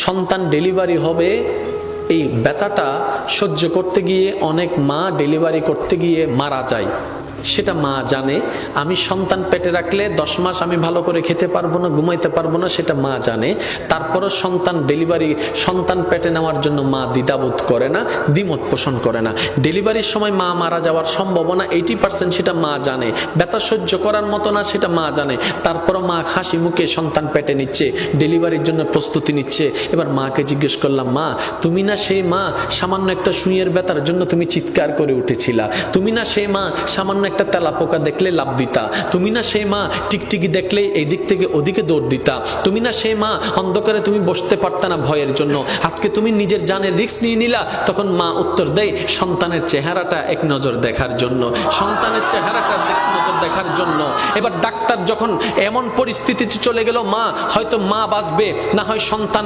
সন্তান ডেলিভারি হবে, এই ব্যথাটা সহ্য করতে গিয়ে অনেক মা ডেলিভারি করতে গিয়ে মারা যায়। সেটা মা জানে। আমি সন্তান পেটে রাখলে 10 মাস আমি ভালো করে খেতে পারবো না, ঘুমাইতে পারবো না, সেটা মা জানে। তারপরও সন্তান পেটে নেওয়ার জন্য মা দ্বিধাবোধ করে না, দ্বিমত পোষণ করে না। ডেলিভারির সময় মা মারা যাওয়ার সম্ভাবনা 80%, সেটা মা জানে। ব্যথা সহ্য করার মতো না, সেটা মা জানে। তারপরও মা হাসি মুখে সন্তান পেটে নিচ্ছে, ডেলিভারির জন্য প্রস্তুতি নিচ্ছে। এবার মাকে জিজ্ঞেস করলাম, মা তুমি না সেই মা সামান্য একটা সুইয়ের ব্যথার জন্য তুমি চিৎকার করে উঠেছিলা? তুমি না সেই মা সামান্য একটা তেলাপোকা দেখলে লাভ দিতা? তুমি না সেই মা টিকটিকি দেখলে এই দিক থেকে ওদিকে দৌড় দিতা? তুমি না সেই মা অন্ধকারে তুমি বসতে পারতা না ভয়ের জন্য? আজকে তুমি নিজের জানের রিস্ক নিয়ে নিলা। তখন মা উত্তর দেয়, সন্তানের চেহারাটা এক নজর দেখার জন্য, সন্তানের চেহারাটা এক নজর দেখার জন্য। এবার ডাক্তার যখন এমন পরিস্থিতিতে চলে গেল, মা হয়তো মা বাঁচবে না হয় সন্তান